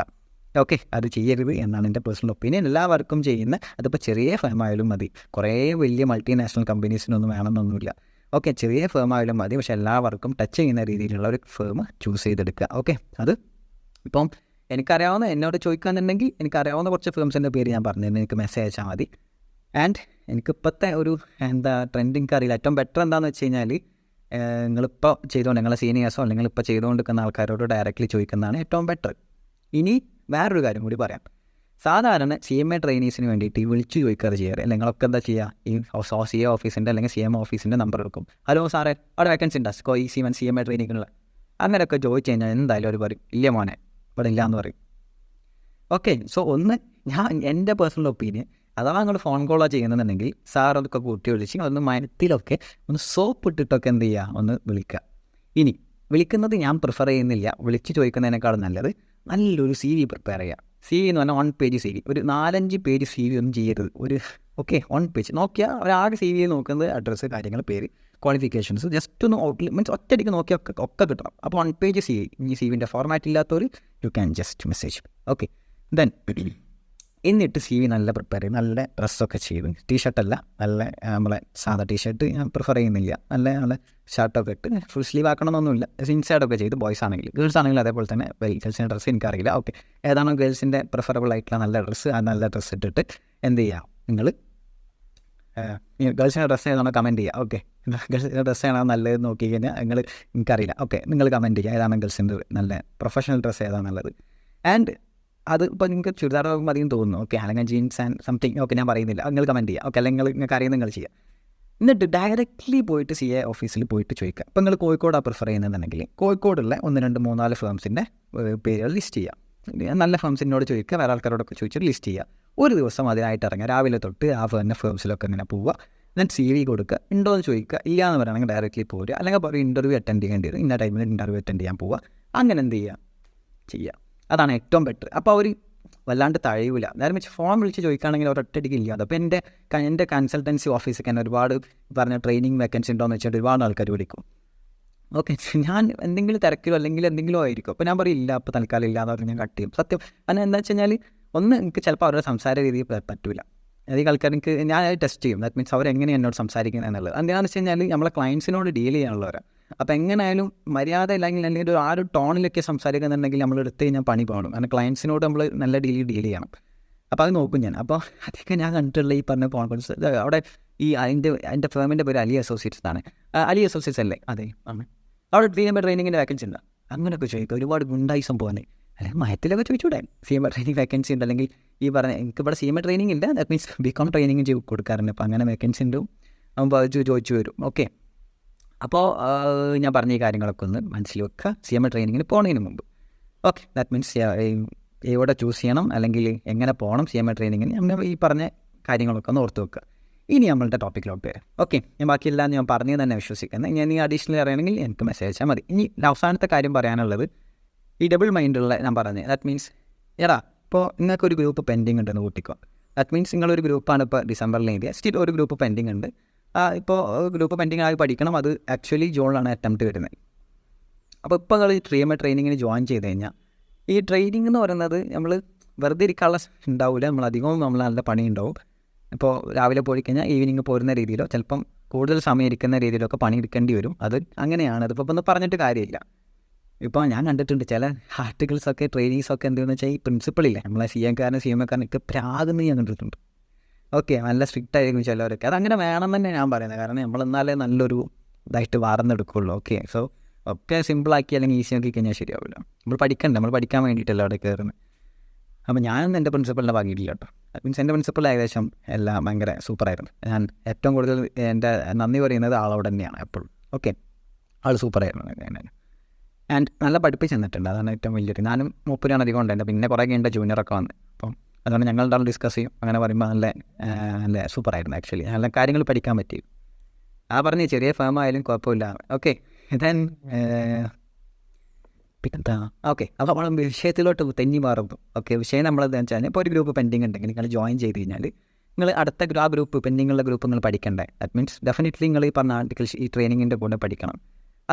A: ഓക്കെ, അത് ചെയ്യരുത് എന്നാണ് എൻ്റെ പേഴ്സണൽ ഒപ്പീനിയൻ. എല്ലാ വർക്കും ചെയ്യുന്ന, അതിപ്പോൾ ചെറിയ ഫേം ആയാലും മതി, കുറേ വലിയ മൾട്ടിനാഷണൽ കമ്പനീസിനൊന്നും വേണമെന്നൊന്നുമില്ല. ഓക്കെ, ചെറിയ ഫേം ആയാലും മതി, പക്ഷേ എല്ലാ വർക്കും ടച്ച് ചെയ്യുന്ന രീതിയിലുള്ള ഒരു ഫേം ചൂസ് ചെയ്തെടുക്കുക. ഓക്കെ, അത് ഇപ്പം എനിക്കറിയാവുന്ന എന്നോട് ചോദിക്കുകയാണെന്നുണ്ടെങ്കിൽ എനിക്കറിയാവുന്ന കുറച്ച് ഫിലിംസിൻ്റെ പേര് ഞാൻ പറഞ്ഞിരുന്നു, എനിക്ക് മെസ്സേജ് അയച്ചാൽ മതി. ആൻഡ് എനിക്കിപ്പോഴത്തെ ഒരു ട്രെൻഡിങ് അറിയില്ല. ഏറ്റവും ബെറ്റർ എന്താണെന്ന് വെച്ച് കഴിഞ്ഞാൽ നിങ്ങളിപ്പോൾ ചെയ്തുകൊണ്ട് നിങ്ങളെ സീനിയേഴ്സോ അല്ലെങ്കിൽ ഇപ്പോൾ ചെയ്തുകൊണ്ടിരിക്കുന്ന ആൾക്കാരോട് ഡയറക്റ്റ്ലി ചോദിക്കുന്നതാണ് ഏറ്റവും ബെറ്റർ. ഇനി വേറൊരു കാര്യം കൂടി പറയാം. സാധാരണ CMA ട്രെയിനീസിന് വേണ്ടിയിട്ട് വിളിച്ച് ചോദിക്കാറ് ചെയ്യാറ്. നിങ്ങളൊക്കെ എന്താ ചെയ്യുക, ഈ CA ഓഫീസിൻ്റെ അല്ലെങ്കിൽ CMA ഓഫീസിൻ്റെ നമ്പർ എടുക്കും. ഹലോ സാറേ, അവിടെ വേക്കൻസി ഉണ്ടോ CMA ട്രെയിനിങ്ങിനുള്ള? അങ്ങനെയൊക്കെ ചോദിച്ചു കഴിഞ്ഞാൽ എന്തായാലും അവർ പറയും ഇല്ല മോനെ, ഇവിടെ ഇല്ല എന്ന് പറയും. ഓക്കെ, സോ ഞാൻ എൻ്റെ പേഴ്സണൽ ഒപ്പീനിയൻ, അഥവാ നിങ്ങൾ ഫോൺ കോളോ ചെയ്യുന്നുണ്ടെങ്കിൽ സാർ അതൊക്കെ കൂട്ടി വിളിച്ച് ഒന്ന് മയത്തിലൊക്കെ ഒന്ന് സോപ്പ് ഇട്ടിട്ടൊക്കെ എന്ത് ചെയ്യുക, ഒന്ന് വിളിക്കുക. ഇനി വിളിക്കുന്നത് ഞാൻ പ്രിഫർ ചെയ്യുന്നില്ല, വിളിച്ച് ചോദിക്കുന്നതിനേക്കാളും നല്ലത് നല്ലൊരു CV പ്രിപ്പയർ ചെയ്യുക. CV എന്ന് പറഞ്ഞാൽ 1 പേജ് CV, ഒരു 4-5 പേജ് CV ഒന്നും ചെയ്യരുത്. ഒരു 1 പേജ് നോക്കിയാൽ ഒരാകെ CV നോക്കുന്നത് അഡ്രസ്സ്, കാര്യങ്ങൾ, പേര്, ക്വാളിഫിക്കേഷൻസ് ജസ്റ്റ് ഒന്ന് മീൻസ് ഒറ്റയടിക്ക് നോക്കിയാൽ ഒക്കെ കിട്ടണം. അപ്പോൾ 1 പേജ് CV. ഇനി CVൻ്റെ ഫോർമാറ്റ് ഇല്ലാത്തവർ U can just message. Okay, then എന്നിട്ട് CV നല്ല പ്രിപ്പയർ ചെയ്യും, നല്ല ഡ്രസ്സൊക്കെ ചെയ്ത്, ടീഷർട്ടല്ല, നല്ല നമ്മളെ സാധാ ടീഷർട്ട് ഞാൻ പ്രിഫർ ചെയ്യുന്നില്ല, നല്ല ഷർട്ടൊക്കെ ഇട്ട് ഫുൾ സ്ലീവ് ആക്കണമെന്നൊന്നുമില്ല, ഇൻസൈഡൊക്കെ ചെയ്ത് ബോയ്സ് ആണെങ്കിൽ. ഗേൾസ് ആണെങ്കിലും അതേപോലെ തന്നെ. ഗേൾസിൻ്റെ ഡ്രസ്സ് എനിക്കറിയില്ല. ഓക്കെ, ഏതാണോ ഗേൾസിൻ്റെ പ്രിഫറബിൾ ആയിട്ടുള്ള നല്ല ഡ്രസ്സ്, ആ നല്ല ഡ്രസ്സ് ഇട്ടിട്ട് എന്ത് ചെയ്യുക, നിങ്ങൾ ഗേൾസിൻ്റെ ഡ്രസ്സ് ഏതാണോ കമൻറ്റ് ചെയ്യുക. ഓക്കെ, ഗേൾസിൻ്റെ ഡ്രസ്സ് ഏതാണോ നല്ലത് നോക്കി കഴിഞ്ഞാൽ എനിക്കറിയില്ല. ഓക്കെ, നിങ്ങൾ കമൻറ്റ് ചെയ്യുക ഏതാണ് ഗേൾസിൻ്റെ നല്ല പ്രൊഫഷണൽ ഡ്രസ്സ് ഏതാണ് നല്ലത്. ആൻഡ് അത് ഇപ്പോൾ നിങ്ങൾക്ക് ചുരിദാർ നോക്കുമ്പോൾ അധികം തോന്നുന്നു. ഓക്കെ, അല്ലെങ്കിൽ ജീൻസ് ആൻഡ് സംതിങ്. ഓക്കെ, ഞാൻ പറയുന്നില്ല, നിങ്ങൾ കമൻറ്റ് ചെയ്യുക. ഓക്കെ, അല്ലെങ്കിൽ നിങ്ങൾക്ക് അറിയുന്ന നിങ്ങൾ ചെയ്യുക. എന്നിട്ട് ഡയറക്റ്റ്ലി പോയിട്ട് CA ഓഫീസിൽ പോയിട്ട് ചോദിക്കുക. ഇപ്പോൾ നിങ്ങൾ കോഴിക്കോടാണ് പ്രിഫർ ചെയ്യുന്നതെന്നുണ്ടെങ്കിൽ കോഴിക്കോടുള്ള 1, 2, 3, 4 ഫേംസിൻ്റെ പേരുകൾ ലിസ്റ്റ് ചെയ്യുക. നല്ല ഫേംസിനോട് ചോദിക്കുക, വേറെ ആൾക്കാരോടൊക്കെ ചോദിച്ചിട്ട് ലിസ്റ്റ് ചെയ്യുക. ഒരു ദിവസം അതിനായിട്ട് ഇറങ്ങുക, രാവിലെ തൊട്ട് ആ ഫേംസിലൊക്കെ ഇങ്ങനെ പോവുക. എന്നിട്ട് CV കൊടുക്കുക, ഉണ്ടോ എന്ന് ചോദിക്കുക. ഇല്ല എന്ന് പറയുകയാണെങ്കിൽ ഡയറക്റ്റ്ലി പോരുക, അല്ലെങ്കിൽ പറയും ഇൻ്റർവ്യൂ അറ്റൻഡ് ചെയ്യേണ്ടി വരും, ഇന്ന ടൈമിൽ ഇൻ്റർവ്യൂ അറ്റൻഡ് ചെയ്യാൻ പോവുക. അങ്ങനെ എന്ത് ചെയ്യുക. അതാണ് ഏറ്റവും ബെറ്റർ. അപ്പോൾ അവർ വല്ലാണ്ട് തഴയില്ല. നേരെ വെച്ച് ഫോൺ വിളിച്ച് ചോദിക്കുകയാണെങ്കിൽ ഒരൊറ്റടിക്ക് ഇല്ല. അപ്പോൾ എൻ്റെ കൺസൾട്ടൻസി ഓഫീസൊക്കെ തന്നെ ഒരുപാട് പറഞ്ഞ ട്രെയിനിങ് വേക്കൻസി ഉണ്ടോ എന്ന് വെച്ചിട്ട് ഒരുപാട് ആൾക്കാർ വിളിക്കും. ഓക്കെ, ഞാൻ എന്തെങ്കിലും തിരക്കിലോ അല്ലെങ്കിൽ എന്തെങ്കിലും ആയിരിക്കും. അപ്പോൾ ഞാൻ പറയും ഇല്ല, അപ്പോൾ തൽക്കാലം ഇല്ല എന്ന് പറഞ്ഞ് ഞാൻ കട്ട് ചെയ്യും. സത്യം. കാരണം എന്താ വെച്ച് കഴിഞ്ഞാൽ എനിക്ക് ചിലപ്പോൾ അവരുടെ സംസാര രീതി പറ്റില്ല. അധികം ആൾക്കാർ ഞാൻ ടെസ്റ്റ് ചെയ്യും. ദാറ്റ് മീൻസ് അവരെങ്ങനെയാണ് എന്നോട് സംസാരിക്കുന്നത് എന്നുള്ളത്. എന്താണെന്ന് വെച്ച് കഴിഞ്ഞാൽ നമ്മളെ ക്ലയൻസിനോട് ഡീൽ ചെയ്യാനുള്ളവരാണ്. അപ്പോൾ എങ്ങനെയായാലും മര്യാദ അല്ലെങ്കിൽ ആ ഒരു ടോണിലൊക്കെ സംസാരിക്കുന്നുണ്ടെങ്കിൽ നമ്മൾ എടുത്ത് കഴിഞ്ഞാൽ പണി പോകണം. കാരണം ക്ലയൻസിനോട് നമ്മൾ നല്ല ഡീൽ ചെയ്യണം. അപ്പോൾ അത് നോക്കും ഞാൻ. അപ്പോൾ അതൊക്കെ ഞാൻ കണ്ടിട്ടുള്ള ഈ പറഞ്ഞ കോൺഫിഡൻസ് അവിടെ അതിൻ്റെ ഫേമിൻ്റെ പേര് അലി അസോസിയേറ്റ്സ് ആണ്. അലി അസോസിയേറ്റ്സ് അല്ലേ? അതെ, ആണ്. അവിടെ ട്രെയിനിങ്ങിൻ്റെ വേക്കൻസി ഉണ്ട്. അങ്ങനെയൊക്കെ ചോദിക്കുക. ഒരുപാട് ഗുണ്ടായിസം പോലെ അല്ലെങ്കിൽ മയത്തിലൊക്കെ ചോദിച്ചൂടെ CMA ട്രെയിനിങ് വേക്കൻസി ഉണ്ട്. അല്ലെങ്കിൽ ഈ പറഞ്ഞ എനിക്കിവിടെ CMA ട്രെയിനിങ് ഇല്ല, ദാറ്റ് മീൻസ് BCom ട്രെയിനിങ് കൊടുക്കാറുണ്ട്. അപ്പോൾ അങ്ങനെ വേക്കൻസി ഉണ്ട്, അപ്പോൾ അത് ചോദിച്ചു വരും. ഓക്കെ, അപ്പോൾ ഞാൻ പറഞ്ഞ ഈ കാര്യങ്ങളൊക്കെ ഒന്ന് മനസ്സിൽ വെക്കുക CMA ട്രെയിനിങ്ങിന് പോകുന്നതിന് മുമ്പ്. ഓക്കെ, ദാറ്റ് മീൻസ് എവിടെ ചൂസ് ചെയ്യണം അല്ലെങ്കിൽ എങ്ങനെ പോകണം CMA ട്രെയിനിങ്ങിന്, നമ്മൾ ഈ പറഞ്ഞ കാര്യങ്ങളൊക്കെ ഒന്ന് ഓർത്ത് വെക്കുക. ഇനി നമ്മളുടെ ടോപ്പിക്കിലോട്ട് വരാം. ഓക്കെ, ഞാൻ ബാക്കിയെല്ലാം ഞാൻ പറഞ്ഞു തന്നെ വിശ്വസിക്കുന്നത്. ഞാൻ ഈ അഡീഷണൽ അറിയണമെങ്കിൽ എനിക്ക് മെസ്സേജ് അയച്ചാൽ മതി. ഇനി അവസാനത്തെ കാര്യം പറയാനുള്ളത് ഈ ഡബിൾ മൈൻഡുള്ള ഞാൻ പറഞ്ഞത്. ദാറ്റ് മീൻസ് ഇപ്പോൾ നിങ്ങൾക്കൊരു ഗ്രൂപ്പ് പെൻഡിങ് ഉണ്ടെന്ന് കൂട്ടിക്കോ. ദാറ്റ് മീൻസ് നിങ്ങളൊരു ഗ്രൂപ്പാണ് ഇപ്പോൾ ഡിസംബറിൽ എഴുതിയ, സ്റ്റിൽ ഒരു ഗ്രൂപ്പ് പെൻഡിങ് ഉണ്ട്. ഇപ്പോൾ ഗ്രൂപ്പ് പെൻഡിങ് ആയി പഠിക്കണം. അത് ആക്ച്വലി ജൂണിലാണ് അറ്റംപ്റ്റ് വരുന്നത്. അപ്പോൾ ഇപ്പോൾ നിങ്ങൾ CMA ട്രെയിനിങ്ങിന് ജോയിൻ ചെയ്ത് കഴിഞ്ഞാൽ ഈ ട്രെയിനിങ് എന്ന് പറയുന്നത് നമ്മൾ വെറുതെ ഇരിക്കാനുള്ള ഉണ്ടാവില്ല. നമ്മളധികവും നമ്മൾ നല്ല പണി ഉണ്ടാവും. ഇപ്പോൾ രാവിലെ പോയി കഴിഞ്ഞാൽ ഈവനിങ് പോരുന്ന രീതിയിലോ ചിലപ്പം കൂടുതൽ സമയം ഇരിക്കുന്ന രീതിയിലൊക്കെ പണി എടുക്കേണ്ടി വരും. അത് അങ്ങനെയാണ്. അതിപ്പോൾ ഒന്ന് പറഞ്ഞിട്ട് കാര്യമില്ല. ഇപ്പോൾ ഞാൻ കണ്ടിട്ടുണ്ട് ചില ആർട്ടിക്കിൾസൊക്കെ ട്രെയിനീസൊക്കെ എന്താണെന്ന് വെച്ചാൽ ഈ പ്രിൻസിപ്പളില്ലേ, നമ്മളെ CMAക്കാരനൊക്കെ പ്രാകുന്ന ഞാൻ കണ്ടിട്ടുണ്ട്. ഓക്കെ, നല്ല സ്ട്രിക്റ്റ് ആയിരിക്കും ചിലവരൊക്കെ. അതങ്ങനെ വേണം തന്നെ ഞാൻ പറയുന്നത്. കാരണം നമ്മൾ എന്നാലേ നല്ലൊരു ഇതായിട്ട് വാർന്നെടുക്കുള്ളൂ. ഓക്കെ, സോ ഒക്കെ സിമ്പിളാക്കി അല്ലെങ്കിൽ ഈസി ആക്കി കഴിഞ്ഞാൽ ശരിയാവില്ല. നമ്മൾ പഠിക്കാൻ വേണ്ടിയിട്ടല്ല അവിടെ കയറുന്നത്. അപ്പോൾ ഞാനൊന്നും എൻ്റെ പ്രിൻസിപ്പളിനെ വാങ്ങിയിട്ടില്ല കേട്ടോ. മീൻസ് എൻ്റെ പ്രിൻസിപ്പൾ ഏകദേശം എല്ലാം ഭയങ്കര സൂപ്പറായിരുന്നു. ഞാൻ ഏറ്റവും കൂടുതൽ എൻ്റെ നന്ദി പറയുന്നത് ആളോട് തന്നെയാണ് എപ്പോഴും. ഓക്കെ, ആൾ സൂപ്പറായിരുന്നു. ആൻഡ് നല്ല പഠിപ്പിച്ച് തന്നിട്ടുണ്ട്. അതാണ് ഏറ്റവും വലിയൊരു. ഞാനും മൂപ്പരാണ് അധികം ഉണ്ടായത്. പിന്നെ കുറേ കഴിഞ്ഞ ജൂനിയറൊക്കെ വന്ന്. അപ്പം അതുകൊണ്ട് ഞങ്ങളുടെ ഡിസ്കസ് ചെയ്യും. അങ്ങനെ പറയുമ്പോൾ നല്ല സൂപ്പറായിരുന്നു. ആക്ച്വലി നല്ല കാര്യങ്ങൾ പഠിക്കാൻ പറ്റി. പറഞ്ഞ് ചെറിയ ഫേം ആയാലും കുഴപ്പമില്ല. ഓക്കെ, ദെൻ പിന്നെന്താ? ഓക്കെ, അപ്പോൾ നമ്മൾ വിഷയത്തിലോട്ട് തെന്നി മാറുന്നു. ഓക്കെ, വിഷയം നമ്മളെന്താ വെച്ചാൽ ഇപ്പോൾ ഒരു ഗ്രൂപ്പ് പെൻഡിങ് ഉണ്ടെങ്കിൽ നിങ്ങൾ ജോയിൻ ചെയ്ത് കഴിഞ്ഞാൽ നിങ്ങൾ അടുത്ത ആ ഗ്രൂപ്പ് പെൻഡിങ്ങുള്ള ഗ്രൂപ്പ് നിങ്ങൾ പഠിക്കണ്ടേ. ദാറ്റ് മീൻസ് ഡെഫിനറ്റ്ലി നിങ്ങൾ ഈ പറഞ്ഞ ആർട്ടിക്കിൾസ് ഈ ട്രെയിനിങ്ങിൻ്റെ കൂടെ പഠിക്കണം.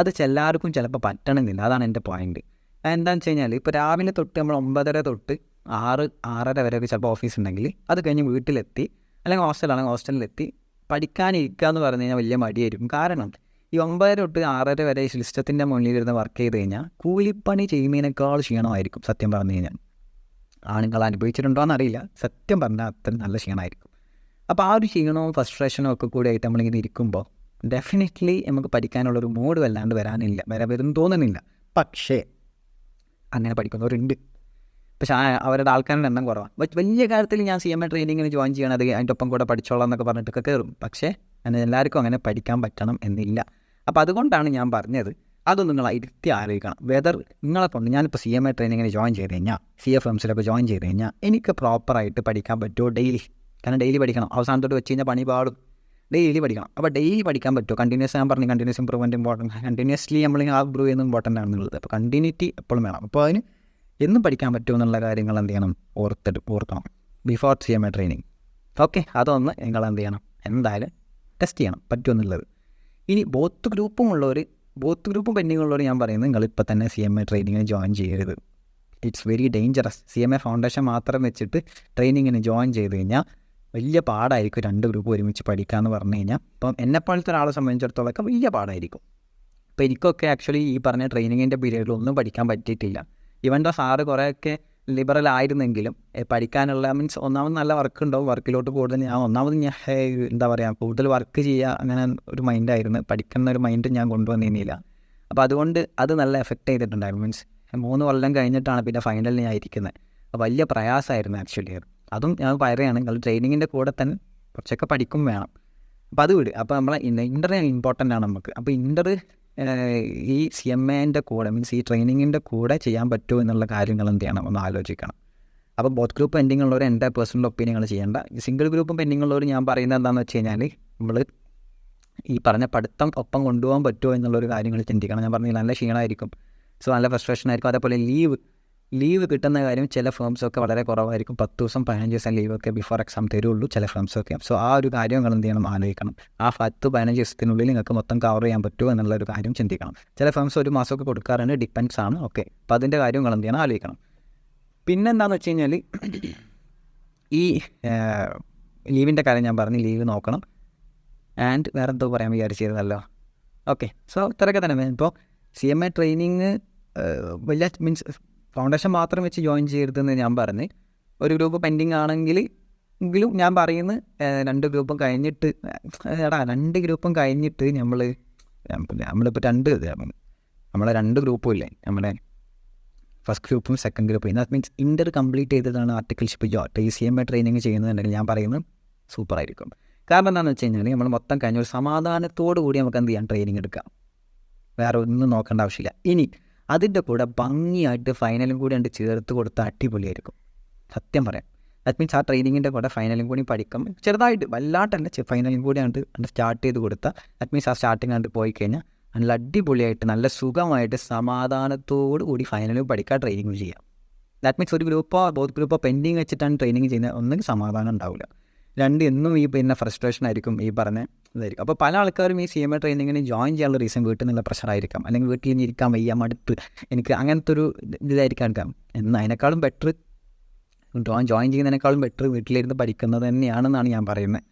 A: അത് എല്ലാവർക്കും ചിലപ്പോൾ പറ്റണമെന്നില്ല. അതാണ് എൻ്റെ പോയിൻറ്റ്. എന്താണെന്ന് വെച്ച് കഴിഞ്ഞാൽ ഇപ്പോൾ രാവിലെ തൊട്ട് നമ്മൾ 9:30 തൊട്ട് 6-6:30 വരെയൊക്കെ ചിലപ്പോൾ ഓഫീസ് ഉണ്ടെങ്കിൽ അത് കഴിഞ്ഞ് വീട്ടിലെത്തി അല്ലെങ്കിൽ ഹോസ്റ്റലാണെങ്കിൽ ഹോസ്റ്റലിലെത്തി പഠിക്കാനിരിക്കുക എന്ന് പറഞ്ഞു കഴിഞ്ഞാൽ വലിയ മടിയായിരിക്കും. കാരണം ഈ 9 തൊട്ട് 6:30 വരെ സിസ്റ്റത്തിൻ്റെ മുന്നിലിരുന്ന് വർക്ക് ചെയ്ത് കഴിഞ്ഞാൽ കൂലിപ്പണി ചെയ്യുന്നതിനേക്കാൾ ക്ഷീണമായിരിക്കും സത്യം പറഞ്ഞു കഴിഞ്ഞാൽ. ആണുങ്ങൾ അനുഭവിച്ചിട്ടുണ്ടോ എന്നറിയില്ല, സത്യം പറഞ്ഞാൽ അത്ര നല്ല ക്ഷീണമായിരിക്കും. അപ്പോൾ ആ ഒരു ക്ഷീണവും ഫ്രസ്ട്രേഷനും ഒക്കെ കൂടി ആയിട്ട് നമ്മളിങ്ങനെ ഇരിക്കുമ്പോൾ ഡെഫിനറ്റ്ലി നമുക്ക് പഠിക്കാനുള്ളൊരു മൂഡ് വല്ലാണ്ട് വരും തോന്നുന്നില്ല. പക്ഷേ അങ്ങനെ പഠിക്കുന്നവരുണ്ട്. പക്ഷേ അവരുടെ ആൾക്കാരുടെ എണ്ണം കുറവാണ്. ബട്ട് വലിയ കാര്യത്തിൽ ഞാൻ CMA ട്രെയിനിങ്ങിന് ജോയിൻ ചെയ്യണം, അത് അതിൻ്റെ ഒപ്പം കൂടെ പഠിച്ചോളാം എന്നൊക്കെ പറഞ്ഞിട്ടൊക്കെ കയറും. പക്ഷേ എല്ലാവർക്കും അങ്ങനെ പഠിക്കാൻ പറ്റണം എന്നില്ല. അപ്പോൾ അതുകൊണ്ടാണ് ഞാൻ പറഞ്ഞത്, അത് നിങ്ങൾ ഇരുത്തി ആലോചിക്കണം. വെദർ നിങ്ങളെ കൊണ്ട് ഞാനിപ്പോൾ CMA ട്രെയിനിങ്ങിന് ജോയിൻ ചെയ്ത് കഴിഞ്ഞാൽ, CFMസിലൊക്കെ ജോയിൻ ചെയ്ത് കഴിഞ്ഞാൽ എനിക്ക് പ്രോപ്പറായിട്ട് പഠിക്കാൻ പറ്റുമോ ഡെയിലി? കാരണം ഡെയിലി പഠിക്കണം, അവസാനത്തോട്ട് വെച്ച് കഴിഞ്ഞാൽ പണി പാടും. ഡെയിലി പഠിക്കണം. അപ്പോൾ ഡെയിലി പഠിക്കാൻ പറ്റുമോ? കണ്ടിന്യൂസ്, ഞാൻ പറഞ്ഞു കണ്ടിന്യൂസ് ഇമ്പ്രൂവ്മെൻറ്റ് ഇമ്പോർട്ടൻറ്റ്, കണ്ടിന്യൂസ്ലി നമ്മൾ ഇമ്പ്രൂവ് ചെയ്യുന്നത് ഇമ്പോർട്ടൻ്റ് ആണെന്നുള്ളത്. അപ്പോൾ കണ്ടിന്യൂറ്റി എപ്പോഴും വേണം. അപ്പോൾ അതിന് എന്നും പഠിക്കാൻ പറ്റുമോ എന്നുള്ള കാര്യങ്ങൾ എന്ത് ചെയ്യണം, ഓർക്കണം ബിഫോർ CMA ട്രെയിനിങ്. ഓക്കെ, അതൊന്ന് നിങ്ങൾ എന്ത് ചെയ്യണം, എന്തായാലും ടെസ്റ്റ് ചെയ്യണം പറ്റുമെന്നുള്ളത്. ഇനി ബോത്ത് ഗ്രൂപ്പും പെൻഡിങ് ഉള്ളവർ ഞാൻ പറയുന്നത് നിങ്ങളിപ്പോൾ തന്നെ CMA ട്രെയിനിങ്ങിന് ജോയിൻ ചെയ്യരുത്. It's very dangerous. CMA foundation മാത്രം വെച്ചിട്ട് ട്രെയിനിങ്ങിന് ജോയിൻ ചെയ്ത് കഴിഞ്ഞാൽ വലിയ പാടായിരിക്കും 2 ഗ്രൂപ്പ് ഒരുമിച്ച് പഠിക്കുക എന്ന് പറഞ്ഞു കഴിഞ്ഞാൽ. അപ്പം എന്നെപ്പോലത്തെ ഒരാളെ സംബന്ധിച്ചിടത്തോളമൊക്കെ വലിയ പാടായിരിക്കും. അപ്പോൾ എനിക്കൊക്കെ ആക്ച്വലി ഈ പറഞ്ഞ ട്രെയിനിങ്ങിൻ്റെ പീരീഡിൽ ഒന്നും പഠിക്കാൻ പറ്റിയിട്ടില്ല. ഇവൻ സാറ് കുറേയൊക്കെ ലിബറൽ ആയിരുന്നെങ്കിലും പഠിക്കാനുള്ള മീൻസ് ഒന്നാമത് നല്ല വർക്ക് ഉണ്ടാവും, വർക്കിലോട്ട് കൂടുതൽ ഞാൻ എന്താ പറയുക കൂടുതൽ വർക്ക് ചെയ്യുക അങ്ങനെ ഒരു മൈൻഡായിരുന്നു, പഠിക്കുന്ന ഒരു മൈൻഡ് ഞാൻ കൊണ്ടുവന്നിരുന്നില്ല. അപ്പോൾ അതുകൊണ്ട് അത് നല്ല എഫക്റ്റ് ചെയ്തിട്ടുണ്ടായിരുന്നു. മീൻസ് 3 കൊല്ലം കഴിഞ്ഞിട്ടാണ് പിന്നെ ഫൈനലിൽ ഞാൻ ഇരിക്കുന്നത്. അപ്പോൾ വലിയ പ്രയാസമായിരുന്നു ആക്ച്വലി. അതും ഞാൻ പറയുകയാണ്, നിങ്ങൾ ട്രെയിനിങ്ങിൻ്റെ കൂടെ തന്നെ കുറച്ചൊക്കെ പഠിക്കും വേണം. അപ്പോൾ അത് വിട്. അപ്പോൾ നമ്മളെ ഇൻ്റർ ഇമ്പോർട്ടൻ്റ് ആണ് നമുക്ക്. അപ്പോൾ ഇൻ്റർ ഈ CMAൻ്റെ കൂടെ മീൻസ് ഈ ട്രെയിനിങ്ങിൻ്റെ കൂടെ ചെയ്യാൻ പറ്റുമോ എന്നുള്ള കാര്യങ്ങൾ എന്ത് ചെയ്യണം, ഒന്ന് ആലോചിക്കണം. അപ്പോൾ ബോത്ത് ഗ്രൂപ്പ് പെൻഡിങ് ഉള്ളവർ എൻ്റെ പേഴ്സണൽ ഒപ്പീനിയൻ ചെയ്യേണ്ട. സിംഗിൾ ഗ്രൂപ്പും പെൻഡിങ് ഉള്ളവർ ഞാൻ പറയുന്നത് എന്താണെന്ന് വെച്ച് കഴിഞ്ഞാൽ, നമ്മൾ ഈ പറഞ്ഞ പഠിത്തം ഒപ്പം കൊണ്ടുപോകാൻ പറ്റുമോ എന്നുള്ളൊരു കാര്യങ്ങൾ ചിന്തിക്കണം. ഞാൻ പറഞ്ഞില്ല, നല്ല ക്ഷീണമായിരിക്കും, സോ നല്ല ഫ്രസ്ട്രേഷൻ ആയിരിക്കും. അതേപോലെ ലീവ് കിട്ടുന്ന കാര്യം ചില ഫേംസൊക്കെ വളരെ കുറവായിരിക്കും. 10 ദിവസം 15 ദിവസം ലീവൊക്കെ ബിഫോർ എക്സാം തരുള്ളൂ ചില ഫേംസൊക്കെ. സോ ആ ഒരു കാര്യം നിങ്ങൾ എന്ത് ചെയ്യണം, ആലോചിക്കണം. ആ 10-15 ദിവസത്തിനുള്ളിൽ നിങ്ങൾക്ക് മൊത്തം കവർ ചെയ്യാൻ പറ്റുമോ എന്നുള്ളൊരു കാര്യം ചിന്തിക്കണം. ചില ഫേംസ് 1 മാസമൊക്കെ കൊടുക്കാറുണ്ട്, ഡിപ്പെൻസ് ആണ്. ഓക്കെ, അപ്പോൾ അതിൻ്റെ കാര്യം നിങ്ങൾ എന്ത് ചെയ്യണം, ആലോചിക്കണം. പിന്നെന്താണെന്ന് വെച്ച് കഴിഞ്ഞാൽ, ഈ ലീവിൻ്റെ കാര്യം ഞാൻ പറഞ്ഞു, ലീവ് നോക്കണം. ആൻഡ് വേറെ എന്തോ പറയാൻ വിചാരിച്ചിരുന്നല്ലോ. ഓക്കെ, സോ ഇത്രയൊക്കെ തന്നെ. ഇപ്പോൾ CMA ട്രെയിനിങ് വലിയ മീൻസ് ഫൗണ്ടേഷൻ മാത്രം വെച്ച് ജോയിൻ ചെയ്യരുതെന്ന് ഞാൻ പറഞ്ഞ്, ഒരു ഗ്രൂപ്പ് പെൻഡിങ് ആണെങ്കിലും ഞാൻ പറയുന്നത് 2 ഗ്രൂപ്പും കഴിഞ്ഞിട്ട് 2 ഗ്രൂപ്പും കഴിഞ്ഞിട്ട് നമ്മളിപ്പോൾ നമ്മളെ 2 ഗ്രൂപ്പും ഇല്ലേ, നമ്മുടെ ഫസ്റ്റ് ഗ്രൂപ്പും സെക്കൻഡ് ഗ്രൂപ്പും, ദാറ്റ് മീൻസ് ഇൻ്റർ കംപ്ലീറ്റ് ചെയ്തിട്ടാണ് ആർട്ടിക്കിൾഷിപ്പ് ഈ CMA ട്രെയിനിങ് ചെയ്യുന്നുണ്ടെങ്കിൽ ഞാൻ പറയുന്നത് സൂപ്പറായിരിക്കും. കാരണം എന്താണെന്ന് വെച്ച് കഴിഞ്ഞാൽ, നമ്മൾ മൊത്തം കഴിഞ്ഞ ഒരു സമാധാനത്തോടു കൂടി നമുക്ക് എന്ത് ചെയ്യാം, ട്രെയിനിങ് എടുക്കാം. വേറെ ഒന്നും നോക്കേണ്ട ആവശ്യമില്ല. ഇനി അതിൻ്റെ കൂടെ ഭംഗിയായിട്ട് ഫൈനലും കൂടി കണ്ട് ചേർത്ത് കൊടുത്താൽ അടിപൊളിയായിരിക്കും, സത്യം പറയാം. ദാറ്റ് മീൻസ് ആ ട്രെയിനിങ്ങിൻ്റെ കൂടെ ഫൈനലും കൂടി പഠിക്കും, ചെറുതായിട്ട് വല്ലാട്ടല്ല, ഫൈനലും കൂടി കണ്ട് സ്റ്റാർട്ട് ചെയ്ത് കൊടുത്താൽ, ദാറ്റ് മീൻസ് ആ സ്റ്റാർട്ടിങ് കണ്ട് പോയി കഴിഞ്ഞാൽ നല്ല അടിപൊളിയായിട്ട് നല്ല സുഖമായിട്ട് സമാധാനത്തോടു കൂടി ഫൈനലും പഠിക്കാൻ ട്രെയിനിങ് ചെയ്യാം. ദാറ്റ് മീൻസ് ഒരു ബോത്ത് ഗ്രൂപ്പോ പെൻഡിങ് വെച്ചിട്ടാണ് ട്രെയിനിങ് ചെയ്യുന്നത്, ഒന്നും സമാധാനം ഉണ്ടാവില്ല. 2 എന്നും ഈ പിന്നെ ഫ്രസ്ട്രേഷൻ ആയിരിക്കും, ഈ പറഞ്ഞ ഇതായിരിക്കും. അപ്പോൾ പല ആൾക്കാരും ഈ CMA ട്രെയിനിങ്ങിന് ജോയിൻ ചെയ്യാനുള്ള റീസൺ വീട്ടിൽ നിന്നുള്ള പ്രഷറായിരിക്കാം, അല്ലെങ്കിൽ വീട്ടിൽ നിന്ന് ഇരിക്കാൻ വയ്യ, മടുപ്പ്, എനിക്ക് അങ്ങനത്തെ ഒരു ഇതായിരിക്കാം എടുക്കാം. എന്നാൽ അതിനേക്കാളും ബെറ്റർ ജോയിൻ ചെയ്യുന്നതിനേക്കാളും ബെറ്റർ വീട്ടിലിരുന്ന് പഠിക്കുന്നത് തന്നെയാണെന്നാണ് ഞാൻ പറയുന്നത്.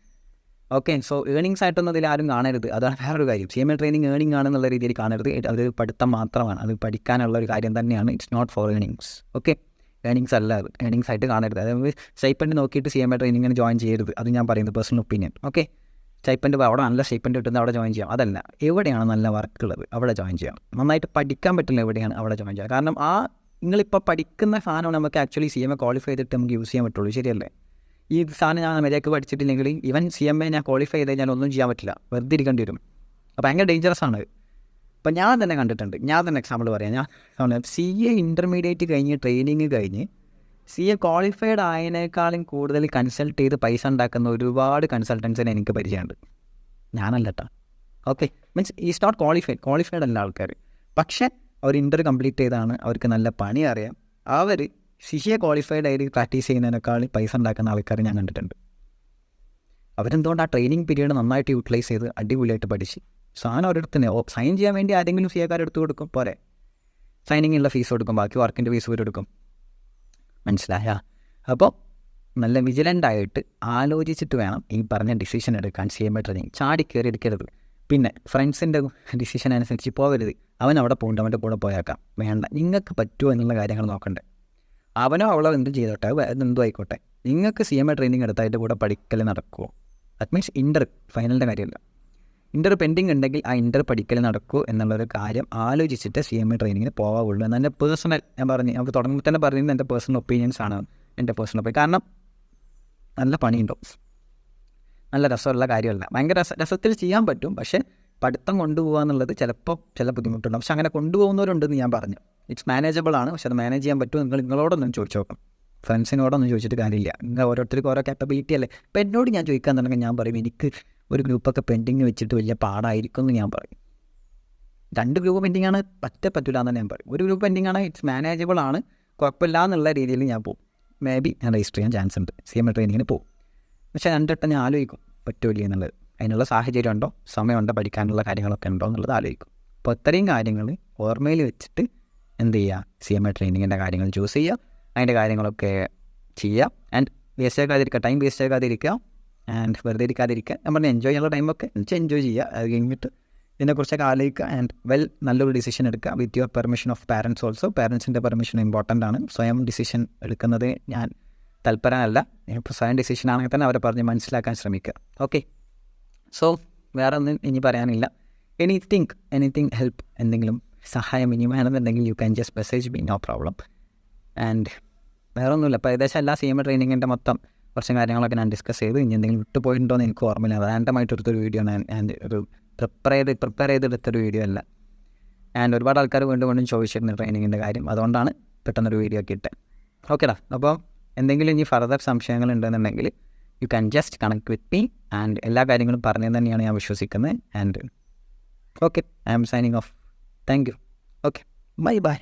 A: ഓക്കെ, സോ ഏണിങ്സ് ആയിട്ടൊന്നും അതിൽ ആരും കാണരുത്, അതാണ് വേറൊരു കാര്യം. CMA ട്രെയിനിങ് ഏണിംഗ് ആണെന്നുള്ള രീതിയിൽ കാണരുത്, അത് പഠിത്തം മാത്രമാണ്, അത് പഠിക്കാനുള്ള ഒരു കാര്യം തന്നെയാണ്. It's not for earnings. Okay, earnings അല്ല, അത് ഏണിങ്സ് ആയിട്ട് കാണരുത്. അതായത് സ്റ്റൈപ്പൻഡ് നോക്കിയിട്ട് CMA ട്രെയിനിങ്ങിന് ജോയിൻ ചെയ്യരുത്, അത് ഞാൻ പറയുന്നത് പേഴ്സണൽ ഒപ്പീനിയൻ. ഓക്കെ, സ്റ്റൈപ്പൻഡ് അവിടെ നല്ല സ്റ്റൈപ്പൻഡ് കിട്ടുന്നത് അവിടെ ജോയിൻ ചെയ്യാം, അതല്ല, എവിടെയാണ് നല്ല വർക്കുള്ളത് അവിടെ ജോയിൻ ചെയ്യാം. നന്നായിട്ട് പഠിക്കാൻ പറ്റില്ല എവിടെയാണ് അവിടെ ജോയിൻ ചെയ്യാം. കാരണം നിങ്ങളിപ്പോൾ പഠിക്കുന്ന സാധനമാണ് നമുക്ക് ആക്ച്വലി CMA ക്വാളിഫൈ ചെയ്തിട്ട് നമുക്ക് യൂസ് ചെയ്യാൻ പറ്റുള്ളൂ, ശരിയല്ലേ? ഈ സാധനം ഞാൻ മര്യാദയ്ക്ക് പഠിച്ചിട്ടില്ലെങ്കിൽ ഈവൻ CMA ഞാൻ ക്വാളിഫൈ ചെയ്ത് കഴിഞ്ഞാൽ ഒന്നും ചെയ്യാൻ പറ്റില്ല, വെറുതെ ഇരിക്കേണ്ടി വരും. അപ്പോൾ ഭയങ്കര ഡേഞ്ചറസ് ആണ്. അപ്പോൾ ഞാൻ തന്നെ കണ്ടിട്ടുണ്ട്, ഞാൻ തന്നെ എക്സാമ്പിൾ പറയാം. ഞാൻ CA ഇൻ്റർമീഡിയറ്റ് കഴിഞ്ഞ് ട്രെയിനിങ് കഴിഞ്ഞ് CA ക്വാളിഫൈഡ് ആയതിനേക്കാളും കൂടുതൽ കൺസൾട്ട് ചെയ്ത് പൈസ ഉണ്ടാക്കുന്ന ഒരുപാട് കൺസൾട്ടൻസിനെ എനിക്ക് പരിചയമുണ്ട്. ഞാനല്ല കേട്ടോ. Okay, means is not qualified അല്ല ആൾക്കാർ, പക്ഷേ അവർ ഇൻ്റർ കംപ്ലീറ്റ് ചെയ്താണ്, അവർക്ക് നല്ല പണി അറിയാം. അവർ CA ക്വാളിഫൈഡ് ആയിട്ട് പ്രാക്ടീസ് ചെയ്യുന്നതിനേക്കാൾ പൈസ ഉണ്ടാക്കുന്ന ആൾക്കാർ ഞാൻ കണ്ടിട്ടുണ്ട്. അവരെന്തുകൊണ്ട് ആ ട്രെയിനിങ് പീരീഡ് നന്നായിട്ട് യൂട്ടിലൈസ് ചെയ്ത് അടിപൊളിയായിട്ട് പഠിച്ച് സാധനം അവരെടുത്ത് തന്നെ സൈൻ ചെയ്യാൻ വേണ്ടി ആരെങ്കിലും CA എടുത്തു കൊടുക്കും, പോരെ, സൈനിങ്ങിനുള്ള ഫീസ് കൊടുക്കും, ബാക്കി വർക്കിൻ്റെ ഫീസ് ഇവർ എടുക്കും. മനസ്സിലായ? അപ്പോൾ നല്ല വിജിലൻ്റായിട്ട് ആലോചിച്ചിട്ട് വേണം ഈ പറഞ്ഞ ഡിസിഷൻ എടുക്കാൻ. CMA ട്രെയിനിങ് ചാടി കയറി എടുക്കരുത്. പിന്നെ ഫ്രണ്ട്സിൻ്റെ ഡിസിഷൻ അനുസരിച്ച് പോകരുത്. അവൻ അവിടെ പോകുന്നുണ്ട്, അവൻ്റെ കൂടെ പോയേക്കാം, വേണ്ട. നിങ്ങൾക്ക് പറ്റുമോ എന്നുള്ള കാര്യങ്ങൾ നോക്കണ്ടേ. അവനോ അവളോ എന്തും ചെയ്തോട്ടെ, എന്തും ആയിക്കോട്ടെ, നിങ്ങൾക്ക് CMA ട്രെയിനിങ് എടുത്താൽ അതിൻ്റെ കൂടെ പഠിക്കൽ നടക്കുമോ? ദാറ്റ് മീൻസ് ഇൻ്റർ ഫൈനലിൻ്റെ കാര്യമല്ല, ഇൻ്റർ പെൻഡിങ് ഉണ്ടെങ്കിൽ ആ ഇൻ്റർ പഠിക്കൽ നടക്കുമോ എന്നുള്ളൊരു കാര്യം ആലോചിച്ചിട്ട് CMA ട്രെയിനിങ്ങിന് പോകാവുള്ളൂ എന്ന് എൻ്റെ പേഴ്സണൽ, ഞാൻ പറഞ്ഞു, നമുക്ക് തുടങ്ങുമ്പോൾ തന്നെ പറയുന്നത് എൻ്റെ പേഴ്സണൽ ഒപ്പീനിയൻസ് ആണ്. എൻ്റെ പേഴ്സണൽ ഒപ്പീനിയൻ. കാരണം നല്ല പണിയുണ്ടാവും, നല്ല രസമുള്ള കാര്യമല്ല. ഭയങ്കര രസത്തിൽ ചെയ്യാൻ പറ്റും, പക്ഷേ പഠിത്തം കൊണ്ടുപോകുക എന്നുള്ളത് ചിലപ്പോൾ ചില ബുദ്ധിമുട്ടുണ്ടാവും. പക്ഷെ അങ്ങനെ കൊണ്ടുപോകുന്നവരുണ്ടെന്ന് ഞാൻ പറഞ്ഞു. ഇറ്റ്സ് മാനേജബിൾ ആണ്, പക്ഷെ അത് മാനേജ് ചെയ്യാൻ പറ്റുമോ നിങ്ങളോടൊന്നും ചോദിച്ചു നോക്കാം. ഫ്രണ്ട്സിനോടൊന്നും ചോദിച്ചിട്ട് കാര്യമില്ല. നിങ്ങൾ ഓരോരുത്തർക്കും ഓരോ കാപ്പബിലിറ്റി അല്ലേ. ഇപ്പോൾ എന്നോട് ഞാൻ ചോദിക്കാന്നുണ്ടെങ്കിൽ ഞാൻ പറയും എനിക്ക് ഒരു ഗ്രൂപ്പൊക്കെ പെൻഡിങ് വെച്ചിട്ട് വലിയ പാടായിരിക്കും എന്ന് ഞാൻ പറയും. 2 ഗ്രൂപ്പ് പെൻഡിങ് ആണ് പറ്റില്ല എന്ന് ഞാൻ പറയും. ഒരു ഗ്രൂപ്പ് പെൻഡിങ് ആണ്, ഇറ്റ്സ് മാനേജബിൾ ആണ്, കുഴപ്പമില്ല എന്നുള്ള രീതിയിൽ ഞാൻ പോകും. മേ ബി ഞാൻ രജിസ്റ്റർ ചെയ്യാൻ ചാൻസ് ഉണ്ട്, CMA ട്രെയിനിങ്ങിന് പോകും. പക്ഷേ 2 വട്ടം ഞാൻ ആലോചിക്കും പറ്റൂല്ലേ എന്നുള്ളത്. അതിനുള്ള സാഹചര്യം ഉണ്ടോ, സമയമുണ്ടോ, പഠിക്കാനുള്ള കാര്യങ്ങളൊക്കെ ഉണ്ടോ എന്നുള്ളത് ആലോചിക്കും. അപ്പോൾ ഇത്രയും കാര്യങ്ങൾ ഓർമ്മയിൽ വെച്ചിട്ട് എന്ത് ചെയ്യുക, CMA ട്രെയിനിങ്ങിൻ്റെ കാര്യങ്ങൾ ചൂസ് ചെയ്യുക, അതിൻ്റെ കാര്യങ്ങളൊക്കെ ചെയ്യുക. ആൻഡ് വേസ്റ്റ് ആക്കാതിരിക്കുക, ടൈം വേസ്റ്റ് ആക്കാതിരിക്കുക, ആൻഡ് വെറുതെ ഇരിക്കാതിരിക്കുക. ഞാൻ പറഞ്ഞാൽ എൻജോയ് ചെയ്യാനുള്ള ടൈമൊക്കെ എൻജോയ് ചെയ്യുക. അത് കഴിഞ്ഞിട്ട് ഇതിനെക്കുറിച്ചൊക്കെ ആലോചിക്കുക ആൻഡ് നല്ലൊരു ഡിസിഷൻ എടുക്കുക with your permission of parents also. പാരൻസിൻ്റെ പെർമിഷൻ ഇമ്പോർട്ടൻ്റ് ആണ്. സ്വയം ഡിസിഷൻ എടുക്കുന്നത് ഞാൻ തൽപരമല്ല. ഇപ്പോൾ സ്വയം ഡിസിഷൻ ആണെങ്കിൽ തന്നെ അവരെ പറഞ്ഞ് മനസ്സിലാക്കാൻ ശ്രമിക്കുക. ഓക്കെ, സോ വേറെ ഒന്നും ഇനി പറയാനില്ല. എനിത്തിങ് ഹെൽപ്പ്, എന്തെങ്കിലും സഹായം ഇനി വേണമെന്നുണ്ടെങ്കിൽ you can just message me, no problem. And വേറെ ഒന്നുമില്ല. ഇപ്പോൾ ഏകദേശം എല്ലാ CMA ട്രെയിനിങ്ങിൻ്റെ മൊത്തം കുറച്ച് കാര്യങ്ങളൊക്കെ ഞാൻ ഡിസ്കസ് ചെയ്തു. ഇനി എന്തെങ്കിലും വിട്ടുപോയിട്ടുണ്ടോ എന്ന് എനിക്ക് ഓർമ്മയില്ല. റാൻഡമായിട്ടെടുത്തൊരു വീഡിയോ ആണ്, ആൻഡ് ഒരു പ്രിപ്പയർ ചെയ്തെടുത്തൊരു വീഡിയോ അല്ല. ആൻഡ് ഒരുപാട് ആൾക്കാർ വീണ്ടും ചോദിച്ചിരുന്നു ട്രെയിനിങ്ങിൻ്റെ കാര്യം, അതുകൊണ്ടാണ് പെട്ടെന്നൊരു വീഡിയോ ഒക്കെ ഇട്ടത്. ഓക്കേടാ, അപ്പോൾ എന്തെങ്കിലും ഇനി ഫർദർ സംശയങ്ങളുണ്ടെന്നുണ്ടെങ്കിൽ you can just connect with me. And എല്ലാ കാര്യങ്ങളും പറഞ്ഞത് തന്നെയാണ് ഞാൻ വിശ്വസിക്കുന്നത്. And okay, I am signing off. Thank you. Okay, by.